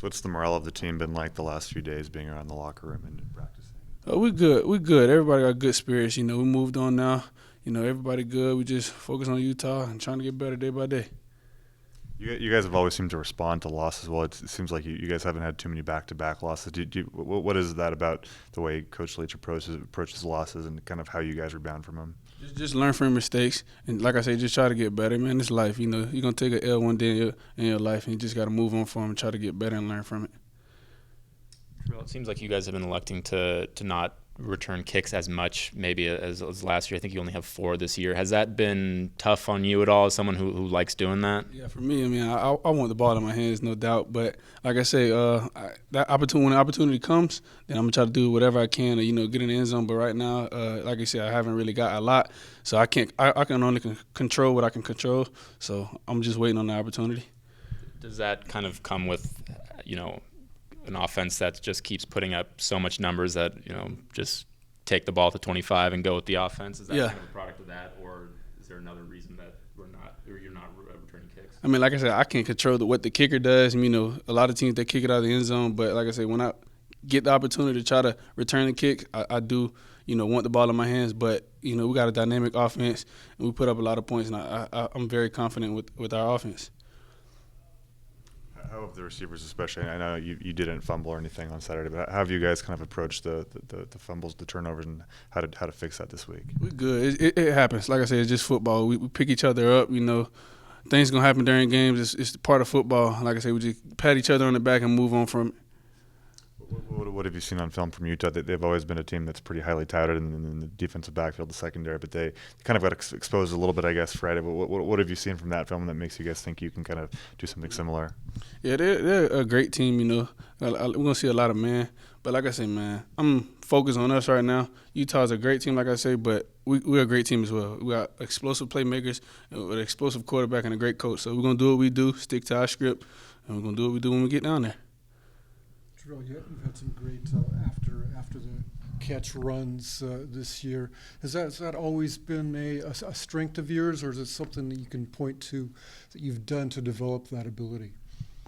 What's the morale of the team been like the last few days, being around the locker room and practicing? We good. We good. Everybody got good spirits. We moved on now. Everybody good. We just focus on Utah and trying to get better day by day. You guys have always seemed to respond to losses well. It seems like you guys haven't had too many back-to-back losses. What is that about the way Coach Leach approaches losses and kind of how you guys rebound from them? Just learn from your mistakes. And like I say, just try to get better. Man, it's life. You're going to take an L one day in your life, and you just got to move on from it and try to get better and learn from it. Well, it seems like you guys have been electing to not return kicks as much maybe as last year. I think you only have 4 this year. Has that been tough on you at all as someone who likes doing that? Yeah, for me, I want the ball in my hands, no doubt. But like I say, when the opportunity comes, then I'm going to try to do whatever I can to, get in the end zone. But right now, like I said, I haven't really got a lot. So I can only control what I can control. So I'm just waiting on the opportunity. Does that kind of come with, an offense that just keeps putting up so much numbers that, just take the ball to 25 and go with the offense? Is that kind of a product of that, or is there another reason that you're not returning kicks? I mean, like I said, I can't control what the kicker does. A lot of teams, they kick it out of the end zone. But like I said, when I get the opportunity to try to return the kick, I do, want the ball in my hands. But, we got a dynamic offense, and we put up a lot of points, and I'm very confident with our offense. How have the receivers, especially? I know you didn't fumble or anything on Saturday, but how have you guys kind of approached the fumbles, the turnovers, and how to fix that this week? We're good. It happens. Like I said, it's just football. We pick each other up. Things gonna happen during games. It's part of football. Like I said, we just pat each other on the back and move on from it. What have you seen on film from Utah? They've always been a team that's pretty highly touted in the defensive backfield, the secondary, but they kind of got exposed a little bit, I guess, Friday. But what have you seen from that film that makes you guys think you can kind of do something similar? Yeah, they're a great team. We're gonna see a lot of man. But like I said, man, I'm focused on us right now. Utah's a great team, like I say, but we're a great team as well. We got explosive playmakers, with an explosive quarterback, and a great coach. So we're gonna do what we do, stick to our script, and we're gonna do what we do when we get down there. Travell, you've had some great after the catch runs this year. Has that always been a strength of yours, or is it something that you can point to that you've done to develop that ability?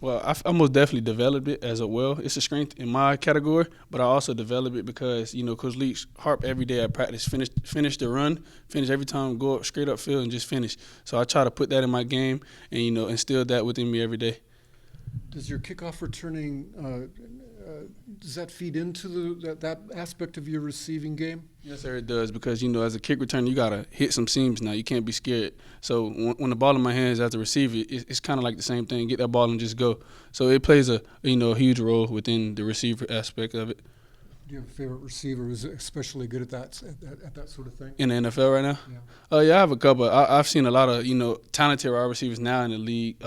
Well, I most definitely developed it as well. It's a strength in my category, but I also developed it because, Coach Leach harp every day at practice, finish the run, finish every time, go up straight up field and just finish. So I try to put that in my game and, instill that within me every day. Does your kickoff returning does that feed into that aspect of your receiving game? Yes, sir, it does because, as a kick returner, you got to hit some seams now. You can't be scared. So when the ball in my hands as a receiver, it's kind of like the same thing. Get that ball and just go. So it plays a huge role within the receiver aspect of it. Do you have a favorite receiver who's especially good at that sort of thing? In the NFL right now? Yeah. Yeah, I have a couple. I've seen a lot of, talented wide receivers now in the league.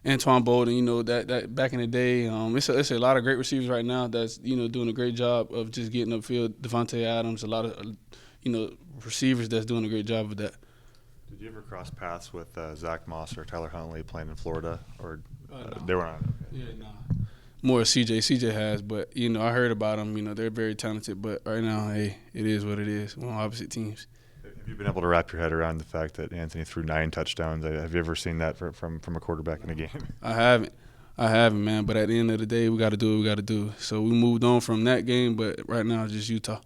Antoine Bolden, that back in the day. It's a lot of great receivers right now that's, doing a great job of just getting upfield. Devontae Adams, a lot of, receivers that's doing a great job of that. Did you ever cross paths with Zach Moss or Tyler Huntley playing in Florida? Or No. They were not? Okay. Yeah, no. More CJ. CJ has, but, I heard about them. They're very talented. But right now, hey, it is what it is. We're on opposite teams. Have you been able to wrap your head around the fact that Anthony threw 9 touchdowns? Have you ever seen that from a quarterback in a game? I haven't, man. But at the end of the day, we got to do what we got to do. So we moved on from that game, but right now it's just Utah.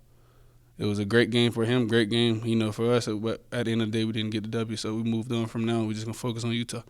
It was a great game for him, great game, for us. But at the end of the day, we didn't get the W, so we moved on from now. We're just going to focus on Utah.